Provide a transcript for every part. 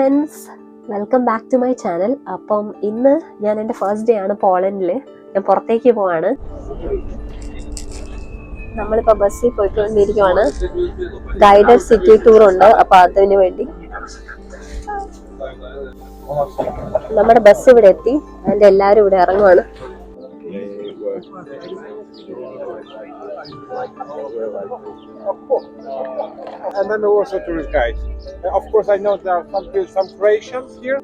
Friends, welcome back to my channel. അപ്പം ഇന്ന് ഞാൻ എൻ്റെ ഫസ്റ്റ് ഡേ ആണ് പോളണ്ടിൽ. ഞാൻ പുറത്തേക്ക് പോവാണ്. നമ്മളിപ്പോൾ ബസ്സിൽ പോയിക്കൊണ്ടിരിക്കുവാണ്. ഗൈഡഡ് സിറ്റി ടൂർ ഉണ്ട്, അപ്പോൾ അതിന് വേണ്ടി നമ്മുടെ ബസ് ഇവിടെ എത്തി. അതിൻ്റെ എല്ലാവരും ഇവിടെ ഇറങ്ങുവാണ്. And then also tourist guides. Of course, I know there are some Croatians here.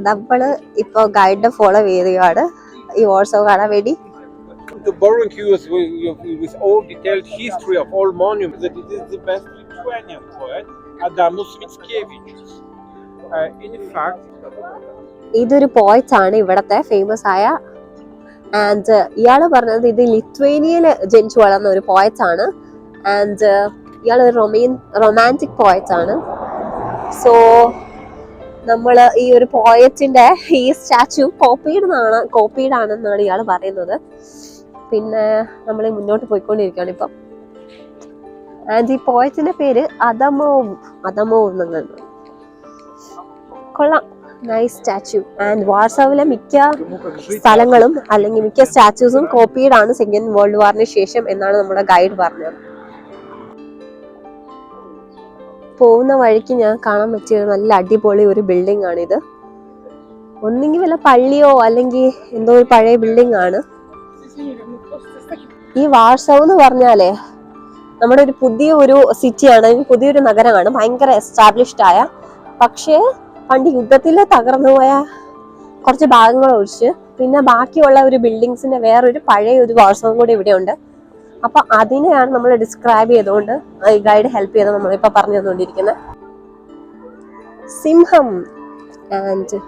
നമ്മള് ഇപ്പൊ ഗൈഡിനെ ഫോളോ ചെയ്യുകയാണ് ഈ വാട്സോ കാണാൻ വേണ്ടി. To barbecue with all detailed history of all monuments. That it is the best Lithuanian poet, Adamus Mickiewicz. In fact, ഇതൊരു poet ആണ്, ഇവിടത്തെ ഫേമസ് ആയ. ആൻഡ് ഇയാള് പറഞ്ഞത് ഇത് ലിത്വേനിയയിൽ ജനിച്ചു വളർന്ന ഒരു പോയറ്റ് ആണ്. ആൻഡ് ഇയാൾ ഒരു റൊമാൻറ്റിക് പോയറ്റ് ആണ്. സോ നമ്മൾ ഈ ഒരു പോയറ്റിന്റെ ഈ സ്റ്റാച്യു കോപ്പീഡ് ആണെന്നാണ് ഇയാൾ പറയുന്നത്. പിന്നെ നമ്മൾ മുന്നോട്ട് പോയിക്കൊണ്ടിരിക്കുകയാണ് ഇപ്പം. ആൻഡ് ഈ പോയറ്റിന്റെ പേര് അദമോവ് എന്നാണ്. കൊള്ളാം, നൈസ് സ്റ്റാച്യു. ആൻഡ് വാർസോവിലെ മിക്ക സ്ഥലങ്ങളും അല്ലെങ്കിൽ മിക്ക സ്റ്റാച്യൂസും കോപ്പീഡ് ആണ് സെക്കൻഡ് വേൾഡ് വാറിന് ശേഷം എന്നാണ് നമ്മുടെ ഗൈഡ് പറഞ്ഞത്. പോകുന്ന വഴിക്ക് ഞാൻ കാണാൻ പറ്റിയ നല്ല അടിപൊളി ഒരു ബിൽഡിംഗ് ആണിത്. ഒന്നെങ്കിൽ വല്ല പള്ളിയോ അല്ലെങ്കിൽ എന്തോ ഒരു പഴയ ബിൽഡിംഗ് ആണ്. ഈ വാർസോ എന്ന് പറഞ്ഞാലേ നമ്മുടെ ഒരു പുതിയ ഒരു സിറ്റിയാണ്, പുതിയൊരു നഗരമാണ്, ഭയങ്കര എസ്റ്റാബ്ലിഷ്ഡ് ആയ. പക്ഷേ പണ്ട് യുദ്ധത്തിൽ തകർന്നു പോയ കുറച്ച് ഭാഗങ്ങൾ ഒഴിച്ച് പിന്നെ ബാക്കിയുള്ള ഒരു ബിൽഡിങ്സിന്റെ വേറൊരു പഴയ ഒരു വാർസോവും കൂടി ഇവിടെ ഉണ്ട്. അപ്പൊ അതിനെയാണ് നമ്മൾ ഡിസ്ക്രൈബ് ചെയ്തുകൊണ്ട് ഈ ഗൈഡ് ഹെൽപ്പ് ചെയ്ത് നമ്മളിപ്പോ പറഞ്ഞു തന്നുകൊണ്ടിരിക്കുന്നത്. സിംഹം. ആൻഡ്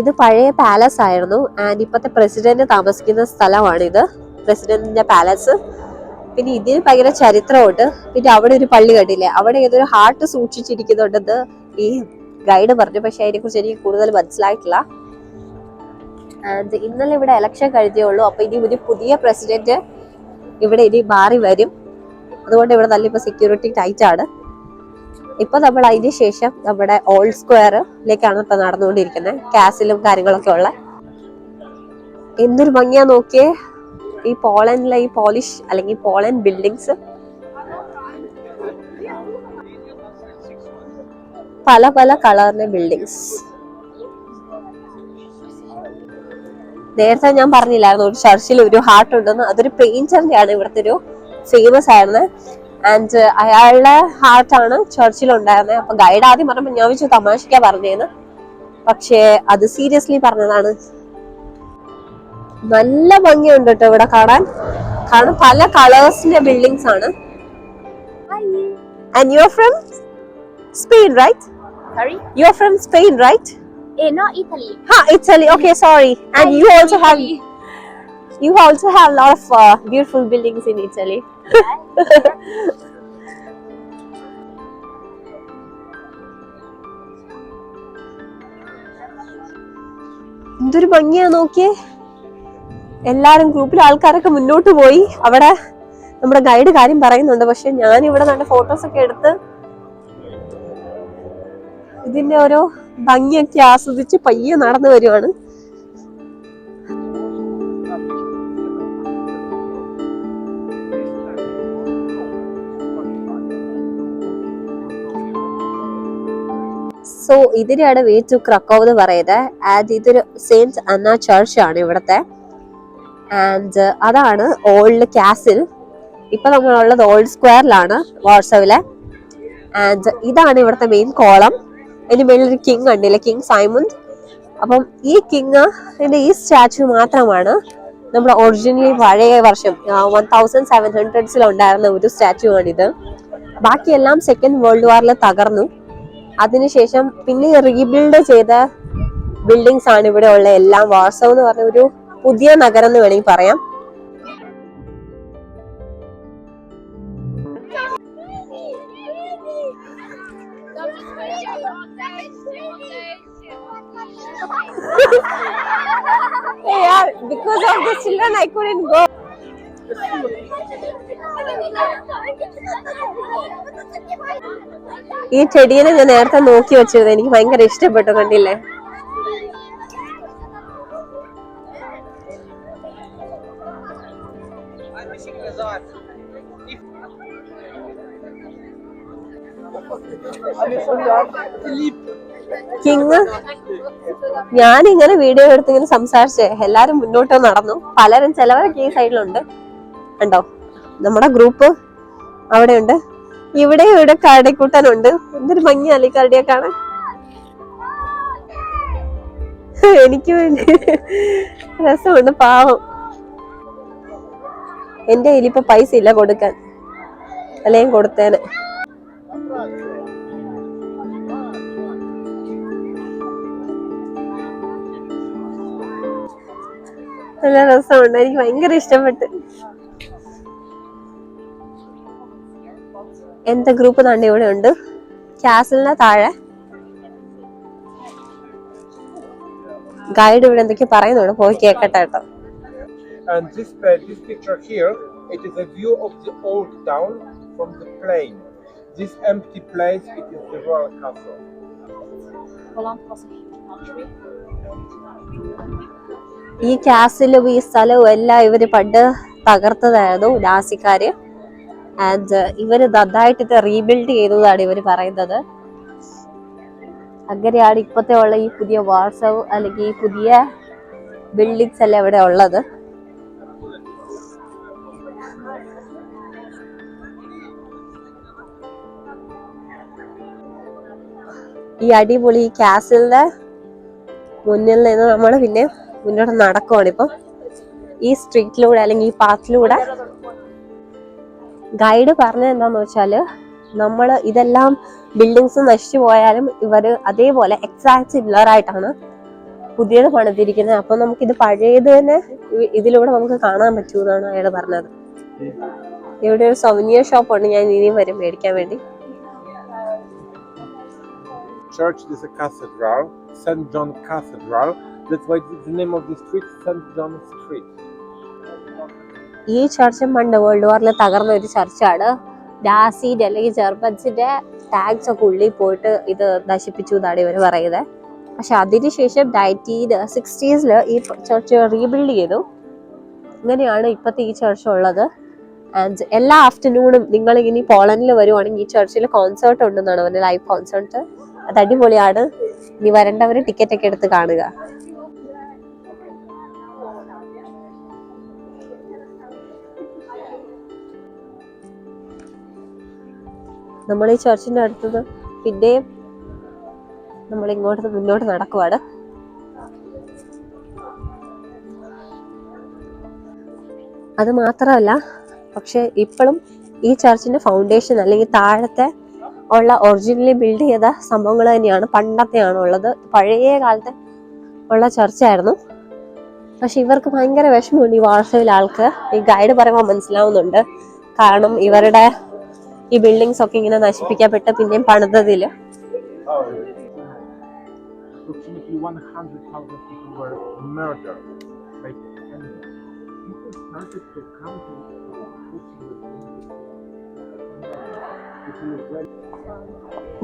ഇത് പഴയ പാലസ് ആയിരുന്നു. ആൻഡ് ഇപ്പത്തെ പ്രസിഡന്റ് താമസിക്കുന്ന സ്ഥലമാണിത്, പ്രസിഡന്റിന്റെ പാലസ്. പിന്നെ ഇതിന് ഭയങ്കര ചരിത്രമുണ്ട്. പിന്നെ അവിടെ ഒരു പള്ളി കണ്ടില്ലേ, അവിടെ ഏതൊരു ഹാർട്ട് സൂക്ഷിച്ചിരിക്കുന്നുണ്ടെന്ന് ഈ ഗൈഡ് പറഞ്ഞു. പക്ഷെ അതിനെ കുറിച്ച് എനിക്ക് കൂടുതൽ മനസ്സിലായിട്ടില്ല. ആൻഡ് ഇന്നലെ ഇവിടെ ഇലക്ഷൻ കഴിഞ്ഞേ ഉള്ളൂ. അപ്പൊ ഇനി ഒരു പുതിയ പ്രസിഡന്റ് ഇവിടെ ഇനി മാറി വരും. അതുകൊണ്ട് ഇവിടെ നല്ല ഇപ്പൊ സെക്യൂരിറ്റി ടൈറ്റ് ആണ്. ഇപ്പൊ നമ്മൾ അതിന് ശേഷം നമ്മുടെ ഓൾഡ് സ്ക്വയറിലേക്കാണ് ഇപ്പൊ നടന്നുകൊണ്ടിരിക്കുന്നത്. കാസിലും കാര്യങ്ങളൊക്കെ ഉള്ള. എന്തൊരു ഭംഗിയാ നോക്കിയേ ഈ പോളണ്ടിലെ ഈ പോളിഷ് അല്ലെങ്കിൽ പോളണ്ട് ബിൽഡിങ്സ്. പല പല കളറിന്റെ ബിൽഡിങ്സ്. നേരത്തെ ഞാൻ പറഞ്ഞില്ലായിരുന്നു ഒരു ചർച്ചിൽ ഒരു ഹാർട്ട് ഉണ്ടെന്ന്. അതൊരു പെയിന്ററിന്റെ ആണ്, ഇവിടുത്തെ ഒരു ഫേമസ് ആയിരുന്നു. ആൻഡ് അയാളുടെ ഹാർട്ടാണ് ചർച്ചിൽ ഉണ്ടായിരുന്നത്. അപ്പൊ ഗൈഡ് ആദ്യം പറഞ്ഞപ്പോ ഞാൻ വെച്ചു തമാശക്കാ പറഞ്ഞേന്ന്, പക്ഷേ അത് സീരിയസ്ലി പറഞ്ഞതാണ്. നല്ല ഭംഗിയുണ്ട് കേട്ടോ ഇവിടെ കാണാൻ. കാരണം പല കളേഴ്സിന്റെ ബിൽഡിങ്സ് ആണ്. And you're from Spain, right? Sorry? You're from Spain, right? No, Italy. Italy. Okay, sorry. And you also have a lot of beautiful buildings in Italy. എന്തൊരു ഭംഗിയാ നോക്കിയേ. എല്ലാരും ഗ്രൂപ്പിലെ ആൾക്കാരൊക്കെ മുന്നോട്ട് പോയി. അവിടെ നമ്മുടെ ഗൈഡ് കാര്യം പറയുന്നുണ്ട്. പക്ഷെ ഞാൻ ഇവിടെ നല്ല ഫോട്ടോസ് ഒക്കെ എടുത്ത് ഇതിന്റെ ഓരോ ഭംഗിയൊക്കെ ആസ്വദിച്ച് പയ്യെ നടന്നു വരുവാണ്. സോ ഇതിനാണ് വേ ടു ക്രക്കോവ് എന്ന് പറയുന്നത്. ആൻഡ് ഇതൊരു സെയിന്റ് അന്ന ചർച്ച് ആണ് ഇവിടത്തെ. ആൻഡ് അതാണ് ഓൾഡ് കാസിൽ. ഇപ്പൊ നമ്മളുള്ളത് ഓൾഡ് സ്ക്വയറിലാണ് വാർസോവിലെ. ആൻഡ് ഇതാണ് ഇവിടുത്തെ മെയിൻ കോളം. അതിന് മേലൊരു കിങ് കണ്ടില്ലേ, കിങ് സൈമണ്ട്. അപ്പം ഈ കിങ്ങിന്റെ ഈ സ്റ്റാച്യു മാത്രമാണ് നമ്മുടെ ഒറിജിനലി പഴയ വർഷം 1700s ഉണ്ടായിരുന്ന ഒരു സ്റ്റാച്യു ആണിത്. ബാക്കിയെല്ലാം സെക്കൻഡ് വേൾഡ് വാറിൽ തകർന്നു. അതിനുശേഷം പിന്നെ റീബിൽഡ് ചെയ്ത ബിൽഡിങ്സ് ആണ് ഇവിടെ ഉള്ള എല്ലാം. വാർസോ എന്ന് പറഞ്ഞ ഒരു പുതിയ നഗരം എന്ന് വേണമെങ്കിൽ പറയാം. Yeah, because of the children I couldn't go. ഈ ചെടിയെ ഞാൻ നേരത്തെ നോക്കി വെച്ചിരുന്നു, എനിക്ക് ഭയങ്കര ഇഷ്ടപ്പെട്ടു, കണ്ടില്ലേ? കിങ് ഞാനിങ്ങനെ വീഡിയോ എടുത്തിങ്ങനെ സംസാരിച്ചേ എല്ലാരും മുന്നോട്ട് നടന്നു. പലരും ചിലവരൊക്കെ ഈ സൈഡിലുണ്ട് കണ്ടോ, നമ്മുടെ ഗ്രൂപ്പ് അവിടെയുണ്ട്. ഇവിടെ കരടിക്കുട്ടനുണ്ട്. എന്തൊരു ഭംഗിയല്ലേ കരടിയെ കാണാൻ. എനിക്ക് വേണ്ടി രസമുണ്ട്, പാവം. എന്റെ കയ്യിൽ ഇപ്പൊ പൈസ ഇല്ല കൊടുക്കാൻ, അല്ലെങ്കിൽ കൊടുത്തേനെ. നല്ല രസമുണ്ട്, എനിക്ക് ഭയങ്കര ഇഷ്ടപ്പെട്ട്. എന്റെ ഗ്രൂപ്പ് തന്നെ ഇവിടെ ഉണ്ട്, കാസിലിന് താഴെ. ഗൈഡ് ഇവിടെ എന്തൊക്കെ പറയുന്നുണ്ട്, പോയി കേക്കട്ടെ കേട്ടോ. And this picture here, it is a view of the old town from the plain. This empty place, it is the royal castle. ഈ കാസിലും ഈ സ്ഥലവും എല്ലാം ഇവര് പണ്ട് തകർത്തതായിരുന്നു നാസിക്കാര്. ആൻഡ് ഇവര് നന്നായിട്ട് ഇത് റീബിൽഡ് ചെയ്തതാണ് ഇവര് പറയുന്നത്. അങ്ങനെയാണ് ഇപ്പത്തെ ഉള്ള ഈ പുതിയ വാർസവ് അല്ലെങ്കിൽ ഈ പുതിയ ബിൽഡിങ്സ് എല്ലാം ഇവിടെ ഉള്ളത്. ഈ അടിപൊളി ഈ കാസിലിന്റെ മുന്നിൽ നിന്ന് നമ്മൾ പിന്നെ മുന്നോട്ട് നടക്കുവാണ് ഇപ്പം ഈ സ്ട്രീറ്റിലൂടെ അല്ലെങ്കിൽ ഈ പാത്തിലൂടെ. ഗൈഡ് പറഞ്ഞത് എന്താന്ന് വെച്ചാല്, നമ്മൾ ഇതെല്ലാം ബിൽഡിങ്സ് നശിച്ചു പോയാലും ഇവര് അതേപോലെ എക്സാക്ട് സിമിലർ ആയിട്ടാണ് പുതിയത് പണിതിരിക്കുന്നത്. അപ്പൊ നമുക്ക് ഇത് പഴയത് തന്നെ ഇതിലൂടെ നമുക്ക് കാണാൻ പറ്റൂന്നാണ് അയാൾ പറഞ്ഞത്. ഇവിടെ ഒരു സൗനിയർ ഷോപ്പ് ഉണ്ട്, ഞാൻ ഇനിയും വരും മേടിക്കാൻ വേണ്ടി. Church is a cathedral, St. John Cathedral. That's why the name of the street St. John Street. ഈ ചർച്ചും പണ്ട് വേൾഡ് വാറിൽ തകർന്ന ഒരു ചർച്ചാണ്. നാസിന്റെ അല്ലെങ്കിൽ ജർമ്മൻസിന്റെ ടാങ്ക്സ് ഒക്കെ ഉള്ളിൽ പോയിട്ട് ഇത് നശിപ്പിച്ചു എന്നാണ് ഇവർ പറയുന്നത്. പക്ഷെ അതിനുശേഷം 1960s ഈ ചർച്ച് റീബിൽഡ് ചെയ്തു. ഇങ്ങനെയാണ് ഇപ്പത്തെ ഈ ചർച്ച് ഉള്ളത്. ആൻഡ് എല്ലാ ആഫ്റ്റർനൂണും നിങ്ങൾ ഇനി പോളണ്ടിൽ വരുവാണെങ്കിൽ ഈ ചർച്ചിൽ കോൺസേർട്ട് ഉണ്ടെന്നാണ് അവന്റെ ലൈവ് കോൺസേർട്ട്. അത് അടിപൊളിയാണ്. ഇനി വരേണ്ടവര് ടിക്കറ്റ് ഒക്കെ എടുത്ത് കാണുക. നമ്മൾ ഈ ചർച്ചിന്റെ അടുത്തത് പിന്നെയും നമ്മൾ ഇങ്ങോട്ട് മുന്നോട്ട് നടക്കുവാണ്. അത് മാത്രമല്ല, പക്ഷെ ഇപ്പോഴും ഈ ചർച്ചിന്റെ ഫൗണ്ടേഷൻ അല്ലെങ്കിൽ താഴത്തെ ഉള്ള ഒറിജിനലി ബിൽഡ് ചെയ്ത സംഭവങ്ങൾ തന്നെയാണ് പണ്ടത്തെയാണ് ഉള്ളത്. പഴയ കാലത്തെ ഉള്ള ചർച്ചായിരുന്നു. പക്ഷെ ഇവർക്ക് ഭയങ്കര വിഷമമുണ്ട് ഈ വാർസവിലെ ആൾക്ക്. ഈ ഗൈഡ് പറയുമ്പോൾ മനസ്സിലാവുന്നുണ്ട്. കാരണം ഇവരുടെ ഈ ബിൽഡിങ്സ് ഒക്കെ ഇങ്ങനെ നശിപ്പിക്കപ്പെട്ട് പിന്നെയും പണിതതില്. Approximately 100,000 people were murdered by enemies. People started to come to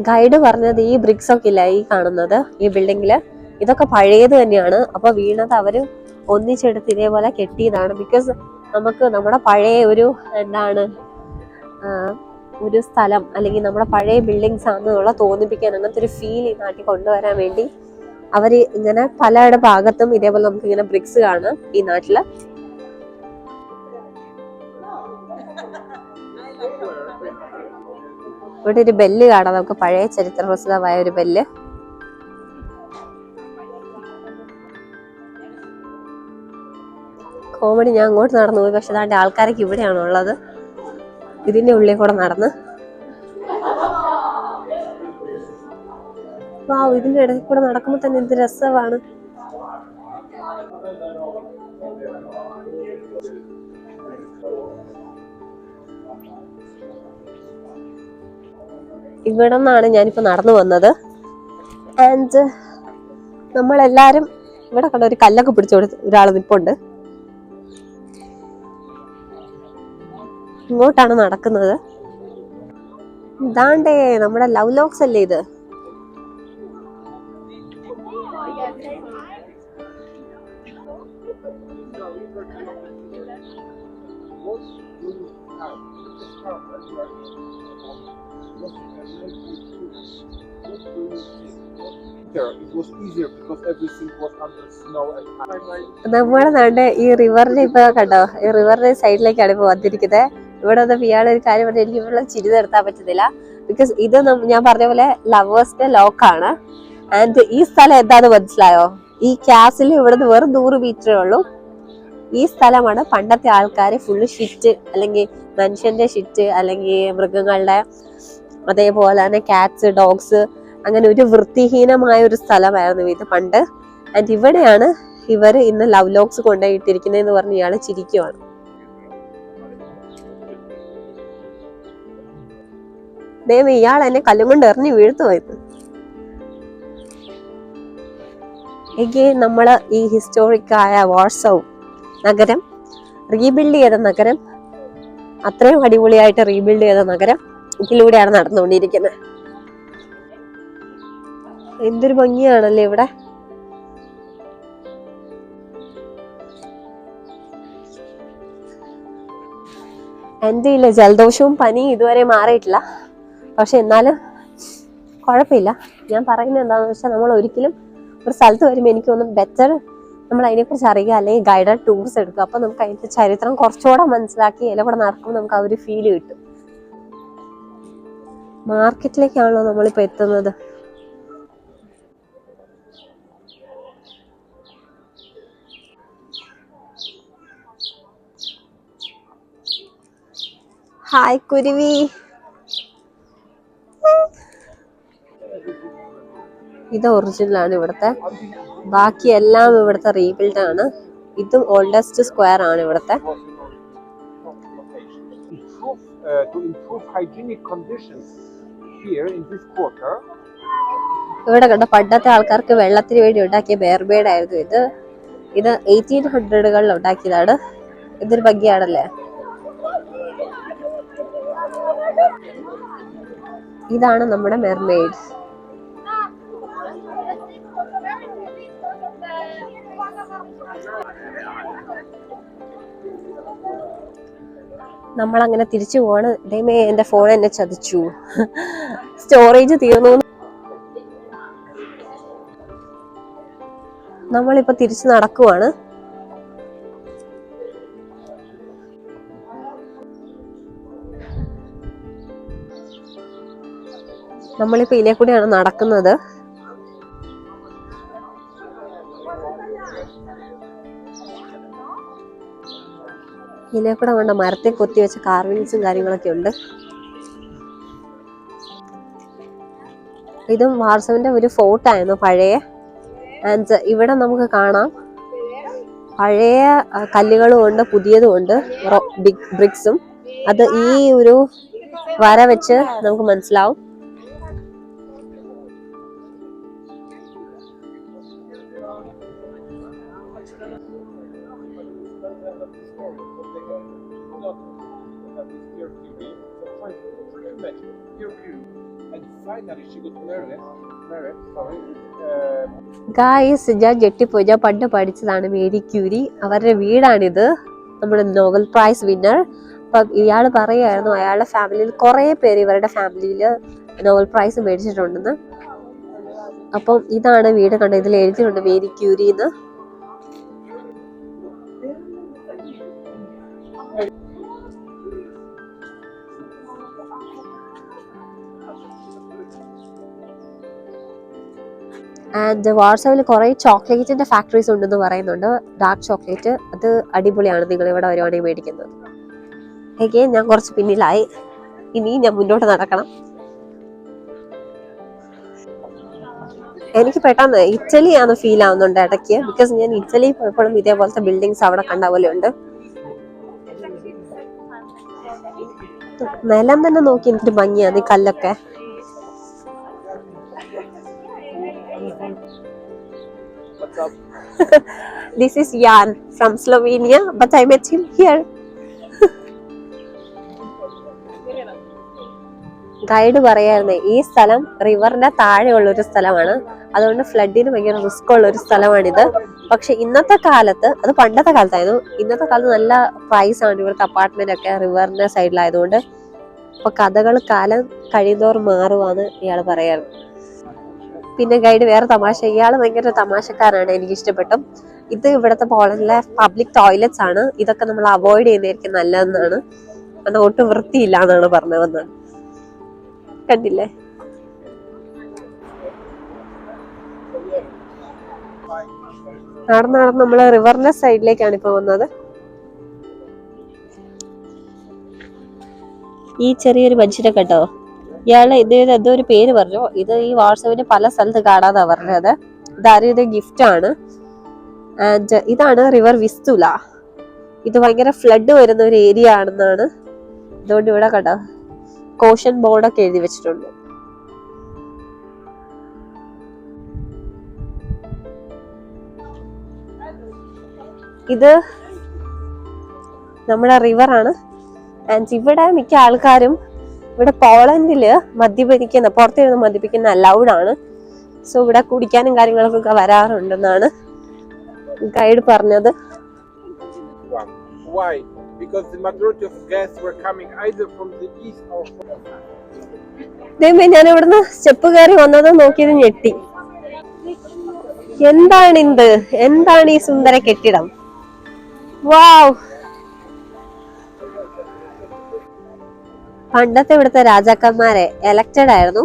guide പറഞ്ഞത് ഈ ബ്രിക്സ് ഒക്കെ ഇല്ല ഈ കാണുന്നത് ഈ ബിൽഡിങ്ങില്, ഇതൊക്കെ പഴയത് തന്നെയാണ്. അപ്പൊ വീണത് അവര് ഒന്നിച്ചെടുത്ത് ഇതേപോലെ കെട്ടിയതാണ്. ബിക്കോസ് നമുക്ക് നമ്മുടെ പഴയ ഒരു എന്താണ് ഒരു സ്ഥലം അല്ലെങ്കിൽ നമ്മുടെ പഴയ ബിൽഡിങ്സ് ആണെന്നുള്ള തോന്നിപ്പിക്കാൻ, അങ്ങനത്തെ ഒരു ഫീൽ ഈ നാട്ടിൽ കൊണ്ടുവരാൻ വേണ്ടി അവര് ഇങ്ങനെ പലയുടെ ഭാഗത്തും ഇതേപോലെ നമുക്ക് ഇങ്ങനെ ബ്രിക്സ് കാണാം ഈ നാട്ടില്. ഇവിടെ ഒരു ബെല്ല് കാണാം നമുക്ക്, പഴയ ചരിത്ര പ്രസിദ്ധമായ ഒരു ബെല്ല്. കോമഡി, ഞാൻ അങ്ങോട്ട് നടന്നു പോയി, പക്ഷെ അതാണ്ട് ആൾക്കാരൊക്കെ ഇവിടെയാണ് ഉള്ളത്. ഇതിന്റെ ഉള്ളിൽ കൂടെ നടന്ന് ഇതിന്റെ ഇടയിൽ കൂടെ നടക്കുമ്പോ തന്നെ എന്ത് രസമാണ്. ഇവിടെ നിന്നാണ് ഞാനിപ്പോ നടന്നു വന്നത്. ആൻഡ് നമ്മളെല്ലാരും ഇവിടെ കണ്ട ഒരു കല്ലൊക്കെ പിടിച്ചു കൊടുത്ത് ഒരാൾ നിപ്പുണ്ട്. ഇങ്ങോട്ടാണ് നടക്കുന്നത്. ഇതാണ്ടേ നമ്മുടെ ലവ് ലോക്സ് അല്ലേ ഇത്. It was easier because everything was under snow and ice. നമ്മുടെ നാട് ഈ റിവറിന്റെ ഇപ്പൊ കണ്ടോ, ഈ റിവറിന്റെ സൈഡിലേക്കാണ് ഇപ്പൊ വന്നിരിക്കുന്നത്. ഇവിടെ വന്നപ്പോ ഇയാളെ ഒരു കാര്യം പറഞ്ഞാൽ എനിക്ക് ഇവിടെ ചിരി നിർത്താൻ പറ്റുന്നില്ല. ബിക്കോസ് ഇത് ഞാൻ പറഞ്ഞ പോലെ ലവേഴ്സിന്റെ ലോക്കാണ്. ആൻഡ് ഈ സ്ഥലം എന്താന്ന് മനസ്സിലായോ? ഈ ക്യാസിൽ ഇവിടുന്ന് വെറും 100 മീറ്ററേ ഉള്ളൂ. ഈ സ്ഥലമാണ് പണ്ടത്തെ ആൾക്കാര് ഫുള്ള് ഷിറ്റ്, അല്ലെങ്കിൽ മനുഷ്യന്റെ ഷിറ്റ്, അല്ലെങ്കിൽ മൃഗങ്ങളുടെ, അതേപോലെ തന്നെ കാറ്റ്സ്, ഡോഗ്സ്, അങ്ങനെ ഒരു വൃത്തിഹീനമായ ഒരു സ്ഥലമായിരുന്നു ഇത് പണ്ട്. ആൻഡ് ഇവിടെയാണ് ഇവർ ഇന്ന് ലവ് ലോക്സ് കൊണ്ടുപോയിട്ടിരിക്കുന്നതെന്ന് പറഞ്ഞ് ഇയാള് ചിരിക്കുവാണ്. ദൈവം, ഇയാൾ എന്നെ കല്ലും കൊണ്ട് എറിഞ്ഞ് വീഴ്ത്തു പോയത്. എഗെയിൻ നമ്മള് ഈ ഹിസ്റ്റോറിക്കായ വാർസോ നഗരം, റീബിൽഡ് ചെയ്ത നഗരം, അത്രയും അടിപൊളിയായിട്ട് റീബിൽഡ് ചെയ്ത നഗരം, ഇതിലൂടെയാണ് നടന്നുകൊണ്ടിരിക്കുന്നത്. എന്തൊരു ഭംഗിയാണല്ലേ ഇവിടെ. എൻ്റെ ഇല്ല ജലദോഷവും പനിയും ഇതുവരെ മാറിയിട്ടില്ല. പക്ഷെ എന്നാലും കുഴപ്പമില്ല. ഞാൻ പറയുന്നത് എന്താണെന്ന് വെച്ചാൽ, നമ്മൾ ഒരിക്കലും ഒരു സ്ഥലത്ത് വരുമ്പോൾ എനിക്കൊന്നും ബെറ്റർ നമ്മൾ അതിനെക്കുറിച്ച് അറിയുക, അല്ലെങ്കിൽ ഗൈഡഡ് ടൂർസ് എടുക്കുക. അപ്പോൾ നമുക്ക് അതിൻ്റെ ചരിത്രം കുറച്ചുകൂടെ മനസ്സിലാക്കി അതിലെ കൂടെ നടക്കുമ്പോൾ നമുക്ക് ആ ഒരു ഫീല് കിട്ടും. മാർക്കറ്റിലേക്കാണല്ലോ നമ്മളിപ്പോൾ എത്തുന്നത്. ഹായ് കുരുവി. ഇത് ഒറിജിനൽ ആണ് ഇവിടുത്തെ. ബാക്കി എല്ലാം ഇവിടുത്തെ റീബിൽഡ് ആണ്. ഇതും ഓൾഡസ്റ്റ് സ്ക്വയർ ആണ് ഇവിടുത്തെ. To improve hygienic conditions here in this quarter. ഇവിടെ കണ്ട പണ്ടത്തെ ആൾക്കാർക്ക് വെള്ളത്തിന് വേണ്ടി ഉണ്ടാക്കിയ ബെയർബേഡായിരുന്നു ഇത്. ഇത് 1800കളിൽ ഉണ്ടാക്കിയതാണ്. ഇതൊരു ഭംഗിയാണല്ലേ. ഇതാണ് നമ്മുടെ മെർമെയ്ഡ്. നമ്മളങ്ങനെ തിരിച്ചു പോവാണ്. ദൈവമേ, എന്റെ ഫോൺ എന്നെ ചതിച്ചു, സ്റ്റോറേജ് തീർന്നു. നമ്മളിപ്പോ തിരിച്ചു നടക്കുവാണ്. നമ്മളിപ്പോ ഇതിലെ കൂടെയാണ് നടക്കുന്നത്. ഇതിലെ കൂടെ വേണ്ട മരത്തെ കൊത്തി വെച്ച കാർവിങ്സും കാര്യങ്ങളൊക്കെ ഉണ്ട്. ഇതും വാർസോവിന്റെ ഒരു ഫോർട്ടായിരുന്നു പഴയ. ആൻഡ് ഇവിടെ നമുക്ക് കാണാം പഴയ കല്ലുകളും ഉണ്ട്, പുതിയതും ഉണ്ട്, ബിഗ് ബ്രിക്സും. അത് ഈ ഒരു വര വെച്ച് നമുക്ക് മനസ്സിലാവും. ഗായ്സ്, ഞാൻ ഞെട്ടിപ്പോയി. ഞാൻ പണ്ട് പഠിച്ചതാണ് മേരി ക്യൂരി. അവരുടെ വീടാണിത്, നമ്മുടെ നോബൽ പ്രൈസ് വിന്നർ. അപ്പം ഇയാൾ പറയായിരുന്നു അയാളുടെ ഫാമിലിയിൽ കുറെ പേര് ഇവരുടെ ഫാമിലിയിൽ നോബൽ പ്രൈസ് മേടിച്ചിട്ടുണ്ടെന്ന്. അപ്പം ഇതാണ് വീട്. കണ്ടത്, ഇതിൽ എഴുതിയിട്ടുണ്ട് മേരി ക്യൂരി എന്ന്. ആൻഡ് വാർസോയിൽ കുറെ ചോക്ലേറ്റിന്റെ ഫാക്ടറീസ് ഉണ്ടെന്ന് പറയുന്നുണ്ട്. ഡാർക്ക് ചോക്ലേറ്റ്, അത് അടിപൊളിയാണ്. നിങ്ങൾ ഇവിടെ വരുവാണെങ്കിൽ മേടിക്കുന്നത്. എഗെയിൻ ഞാൻ കുറച്ച് പിന്നിലായി. ഇനി ഞാൻ മുന്നോട്ട് നടക്കണം. എനിക്ക് പെട്ടെന്ന് ഇറ്റലിയാന്ന് ഫീൽ ആവുന്നുണ്ട് ഇടയ്ക്ക്. ബിക്കോസ് ഞാൻ ഇറ്റലി പോയപ്പോഴും ഇതേപോലത്തെ ബിൽഡിങ്സ് അവിടെ കണ്ട പോലെ ഉണ്ട്. നിലം തന്നെ നോക്കി എന്തൊരു ഭംഗിയാണ് ഈ കല്ലൊക്കെ. This is Jan from Slovenia, but I met him here. Guide പറയായിരുന്നേ ഈ സ്ഥലം റിവറിന്റെ താഴെയുള്ള ഒരു സ്ഥലമാണ്, അതുകൊണ്ട് ഫ്ലഡിന് ഭയങ്കര റിസ്ക് ഉള്ള ഒരു സ്ഥലമാണിത്. പക്ഷെ ഇന്നത്തെ കാലത്ത്, അത് പണ്ടത്തെ കാലത്തായിരുന്നു, ഇന്നത്തെ കാലത്ത് നല്ല പ്രൈസ് ആണ് ഇവിടുത്തെ അപ്പാർട്ട്മെന്റ് ഒക്കെ റിവറിന്റെ സൈഡിലായതുകൊണ്ട്. അപ്പൊ കഥകൾ കാലം കഴിയുന്നോറും മാറുവാന്ന് ഇയാള് പറയാറ്. പിന്നെ ഗൈഡ് വേറെ തമാശ, ഇയാള് ഭയങ്കര തമാശക്കാരാണ്, എനിക്ക് ഇഷ്ടപ്പെട്ടു. ഇത് ഇവിടുത്തെ പോളണ്ടിലെ പബ്ലിക് ടോയ്ലറ്റ്സ് ആണ്, ഇതൊക്കെ നമ്മൾ അവോയ്ഡ് ചെയ്യുന്നതായിരിക്കും നല്ലതെന്നാണ്, കാരണം ഒട്ടും വൃത്തിയില്ല എന്നാണ് പറഞ്ഞു വന്നത്. കണ്ടില്ലേ? നടന്ന് നമ്മള് റിവറിന്റെ സൈഡിലേക്കാണ് ഇപ്പൊ വന്നത്. ഈ ചെറിയൊരു മനുഷ്യനെ കേട്ടോ, ഇയാള് എന്തോ ഒരു പേര് പറഞ്ഞു. ഇത് ഈ വാട്സാപ്പിന് പല സ്ഥലത്ത് കാണാതാ പറഞ്ഞത്. ഇതാരും ഇത് ഗിഫ്റ്റ് ആണ്. ആൻഡ് ഇതാണ് റിവർ വിസ്തുല. ഇത് ഭയങ്കര ഫ്ലഡ് വരുന്ന ഒരു ഏരിയ ആണെന്നാണ്. അതുകൊണ്ട് ഇവിടെ കേട്ടോ കോഷൻ ബോർഡൊക്കെ എഴുതി വെച്ചിട്ടുണ്ട്. ഇത് നമ്മുടെ റിവറാണ്. ആൻഡ് ഇവിടെ മിക്ക ആൾക്കാരും, ഇവിടെ പോളണ്ടില് പുറത്തിരുന്ന് മദ്യപിക്കുന്ന അലൗഡ് ആണ്. സോ ഇവിടെ കുടിക്കാനും കാര്യങ്ങൾക്കൊക്കെ വരാറുണ്ടെന്നാണ് ഗൈഡ് പറഞ്ഞത്. Why? Because the majority of guests were coming either from the east or from the south. ഞാൻ ഇവിടുന്ന് സ്റ്റെപ്പ് കയറി വന്നത് നോക്കിയത് ഞെട്ടി. എന്താണ് ഈ സുന്ദര കെട്ടിടം? വാവ്! പണ്ടത്തെ ഇവിടുത്തെ രാജാക്കന്മാരെ എലക്റ്റഡ് ആയിരുന്നു.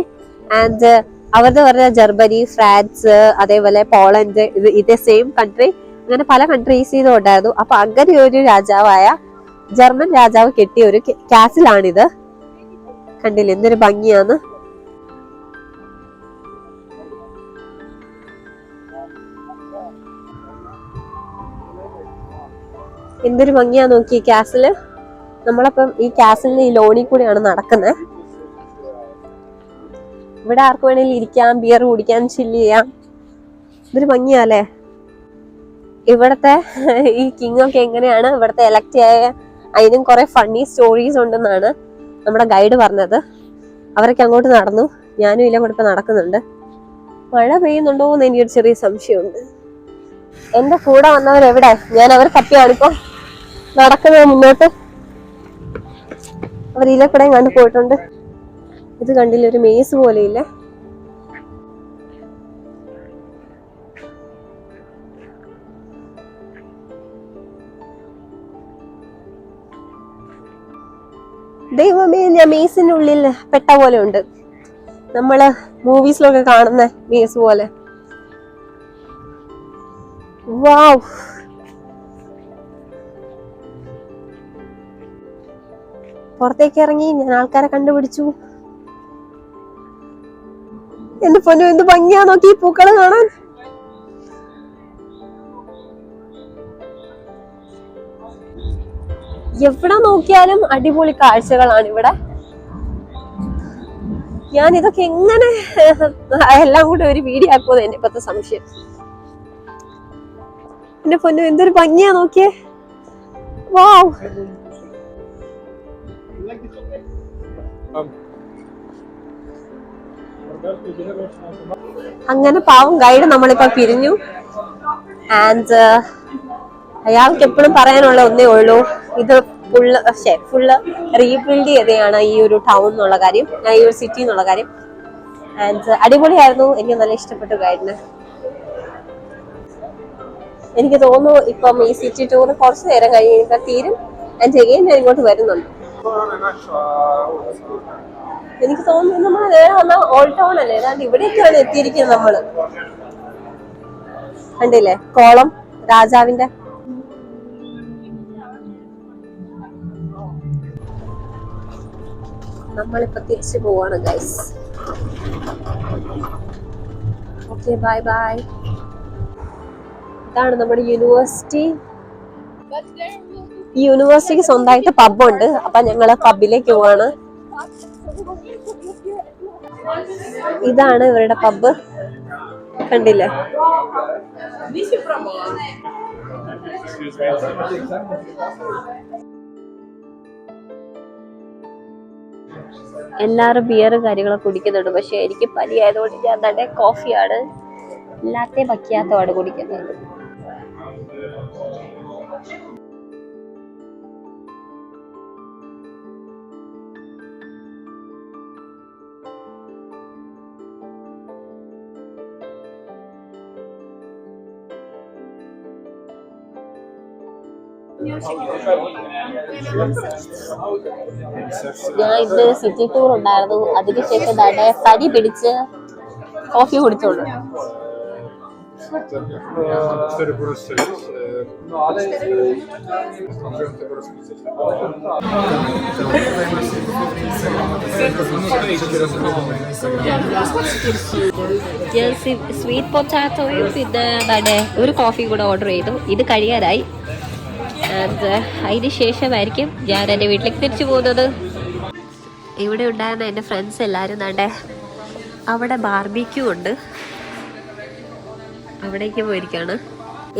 ആൻഡ് അവരുടെ പറഞ്ഞ ജർമ്മനി, ഫ്രാൻസ്, അതേപോലെ പോളണ്ട്, ഇതേ സെയിം കൺട്രി, അങ്ങനെ പല കൺട്രീസിലും ഉണ്ടായിരുന്നു. അപ്പൊ അങ്ങനെ ഒരു രാജാവായ ജർമ്മൻ രാജാവ് കെട്ടിയ ഒരു കാസിലാണിത്. കണ്ടില്ലേ എന്തൊരു ഭംഗിയാന്ന്. എന്തൊരു ഭംഗിയാ നോക്കി കാസില്. നമ്മളപ്പം ഈ കാസിലിന് ഈ ലോണിൽ കൂടെയാണ് നടക്കുന്നത്. ഇവിടെ ആർക്ക് വേണേലും ഇരിക്കാം, ബിയർ കുടിക്കാം, ചില്ല് ചെയ്യാം. ഇതൊരു ഭംഗിയാല്ലേ. ഇവിടത്തെ ഈ കിങ് ഒക്കെ എങ്ങനെയാണ് ഇവിടത്തെ എലക്ട് ആയ, അതിനും കുറെ ഫണ്ണി സ്റ്റോറീസ് ഉണ്ടെന്നാണ് നമ്മുടെ ഗൈഡ് പറഞ്ഞത്. അവരൊക്കെ അങ്ങോട്ട് നടന്നു, ഞാനും ഇല്ല കൂടെ ഇപ്പൊ നടക്കുന്നുണ്ട്. മഴ പെയ്യുന്നുണ്ടോ എന്ന് എനിക്കൊരു ചെറിയ സംശയമുണ്ട്. എന്റെ കൂടെ വന്നവരെവിടെ? ഞാൻ അവർ തപ്പിയാണിപ്പോ നടക്കുന്നത് മുന്നോട്ട്. അവർ ഇലക്കൂടെയും കണ്ടു പോയിട്ടുണ്ട്. ഇത് കണ്ടില്ല, ഒരു മേസ് പോലെ ഇല്ല. ദൈവമേ, ഞാൻ മേസിനുള്ളിൽ പെട്ട പോലെ ഉണ്ട്. നമ്മള് മൂവീസിലൊക്കെ കാണുന്ന മേസ് പോലെ. വാവ്! പുറത്തേക്ക് ഇറങ്ങി ഞാൻ ആൾക്കാരെ കണ്ടുപിടിച്ചു. എന്റെ പൊന്നു, എന്ത് ഭംഗിയാ നോക്കി പൂക്കള് കാണാൻ. എവിടെ നോക്കിയാലും അടിപൊളി കാഴ്ചകളാണ് ഇവിടെ. ഞാൻ ഇതൊക്കെ എങ്ങനെ എല്ലാം കൂടെ ഒരു വീഡിയോ ആക്കുമെന്ന് എന്റെ ഇപ്പത്തെ സംശയം. എന്റെ പൊന്നു, എന്തൊരു ഭംഗിയാ നോക്കിയേ. വാവ്! അങ്ങനെ പാവം ഗൈഡ് നമ്മളിപ്പോ പിരിഞ്ഞു. ആൻഡ് അയാൾക്ക് എപ്പോഴും പറയാനുള്ള ഒന്നേ ഉള്ളൂ, ഇത് ഫുള്ള് റീബിൽഡ് ചെയ്തതാണ് ഈ ഒരു ടൗൺ എന്നുള്ള കാര്യം, ഈ ഒരു സിറ്റി എന്നുള്ള കാര്യം. ആൻഡ് അടിപൊളിയായിരുന്നു, എനിക്ക് നല്ല ഇഷ്ടപ്പെട്ടു ഗൈഡിന്. എനിക്ക് തോന്നുന്നു ഇപ്പം ഈ സിറ്റി ടൂർ കുറച്ച് നേരം കഴിയുമ്പോൾ തീരും. ആൻഡ് എഗെയിൻ ഞാൻ ഇങ്ങോട്ട് വരുന്നുണ്ട്. എനിക്ക് തോന്നുന്നു നമ്മൾ നേരെ വന്ന ഓൾഡ് ടൗൺ അല്ലേ, ഏതാണ്ട് ഇവിടേക്കാണ് എത്തിയിരിക്കുന്നത് നമ്മള്. കണ്ടില്ലേ കോളം രാജാവിന്റെ. നമ്മളിപ്പോ തിരിച്ചു പോവാണ് ഗൈസ്. Okay, bye bye. ഇതാണ് നമ്മുടെ യൂണിവേഴ്സിറ്റി. ഈ യൂണിവേഴ്സിറ്റിക്ക് സ്വന്തമായിട്ട് പബ്ബുണ്ട്. അപ്പൊ ഞങ്ങള് പബ്ബിലേക്ക് പോവാണ്. ഇതാണ് ഇവരുടെ പബ്ബ്, കണ്ടില്ലേ? എല്ലാവരും ബിയറും കാര്യങ്ങളൊക്കെ കുടിക്കുന്നുണ്ട്, പക്ഷെ എനിക്ക് പനി ആയതുകൊണ്ട് ഞാൻ തന്നെ കോഫിയാണ് ലാത്തെ മക്കിയാത്തമാണ് കുടിക്കുന്നത്. ഞാൻ ഇന്ന് സിറ്റി ടൂർ ഉണ്ടായിരുന്നു, അതിനുശേഷം തന്നെ പനി പിടിച്ച് കോഫി കുടിച്ചോളൂ. ഞാൻ സ്വീറ്റ് പൊട്ടാറ്റോയും പിന്നെ തന്നെ ഒരു കോഫിയും കൂടെ ഓർഡർ ചെയ്തു. ഇത് കഴിയാനായി. അതിന് ശേഷമായിരിക്കും ഞാൻ എൻ്റെ വീട്ടിലേക്ക് തിരിച്ചു പോകുന്നത്. ഇവിടെ ഉണ്ടായിരുന്ന എൻ്റെ ഫ്രണ്ട്സ് എല്ലാവരും തന്നെ അവിടെ ബാർബിക്യൂ ഉണ്ട്, അവിടേക്ക് പോയിരിക്കുകയാണ്.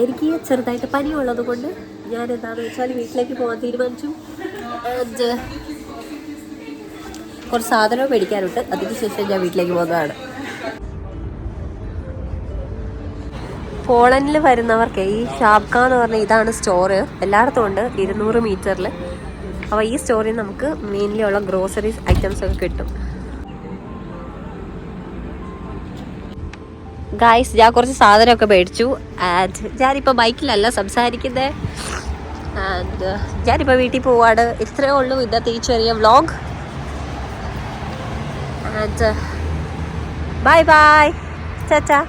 എനിക്ക് ചെറുതായിട്ട് പനിയുള്ളത് കൊണ്ട് ഞാൻ എന്താണെന്ന് വെച്ചാൽ വീട്ടിലേക്ക് പോകാൻ തീരുമാനിച്ചു. ആൻഡ് കുറച്ച് സാധനവും മേടിക്കാനുണ്ട്, അതിനുശേഷം ഞാൻ വീട്ടിലേക്ക് പോകുന്നതാണ്. പോളണ്ടിൽ വരുന്നവർക്ക് ഈ ഷാബ്ക എന്ന് പറഞ്ഞ ഇതാണ് സ്റ്റോറ്, എല്ലായിടത്തും ഉണ്ട് 200 മീറ്ററിൽ. അപ്പോൾ ഈ സ്റ്റോറിൽ നമുക്ക് മെയിൻലി ഉള്ള ഗ്രോസറീസ് ഐറ്റംസ് ഒക്കെ കിട്ടും. ഗായ്സ്, ഞാൻ കുറച്ച് സാധനമൊക്കെ മേടിച്ചു. ആൻഡ് ഞാനിപ്പോൾ ബൈക്കിലല്ല സംസാരിക്കുന്നത്. ആൻഡ് ഞാനിപ്പോൾ വീട്ടിൽ പോവാണ്. ഇത്രയേ ഉള്ളൂ ഇന്നത്തെ ഈ ചെറിയ വ്ളോഗ്. ആൻഡ് ബൈ ബൈ, ചാച്ചാ.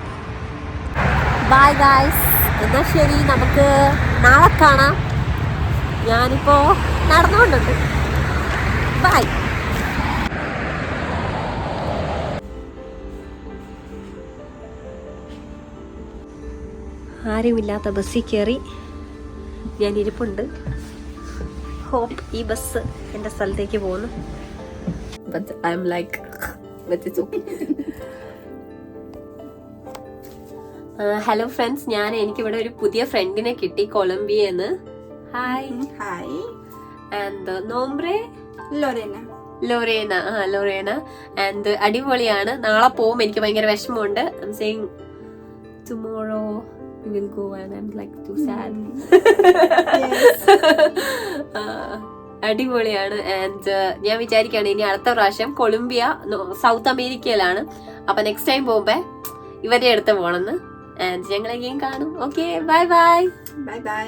ബൈ ഗായ്സ്, എന്നാൽ ശരി, നമുക്ക് നാളെ കാണാം. ഞാനിപ്പോൾ നടന്നുകൊണ്ടുണ്ട്. ബൈ. ആരുമില്ലാത്ത ബസ്സിൽ കയറി ഞാൻ ഇരിപ്പുണ്ട്. ഹോപ്പ് ഈ ബസ് എൻ്റെ സ്ഥലത്തേക്ക് പോകുന്നു. But I M like hello friends, എനിക്കിവിടെ ഒരു പുതിയ ഫ്രണ്ടിനെ കിട്ടി കൊളംബിയന്ന്. ഹായ്. ഹായ്. ആൻഡ് നോംബ്രെ ലൊറേന. ലൊറേന. ആൻഡ് അടിപൊളിയാണ്. നാളെ പോകും, എനിക്ക് ഭയങ്കര വിഷമമുണ്ട്. I M saying tomorrow we will go and I'm like too sad. അടിപൊളിയാണ്. ആൻഡ് ഞാൻ വിചാരിക്കുകയാണ് ഇനി അടുത്ത പ്രാവശ്യം കൊളംബിയ സൗത്ത് അമേരിക്കയിലാണ്. അപ്പൊ നെക്സ്റ്റ് ടൈം പോകുമ്പോ ഇവരുടെ അടുത്ത് പോണെന്ന്. ആൻഡ് ഞങ്ങളെങ്കിലും കാണും. Okay, bye bye. Bye bye.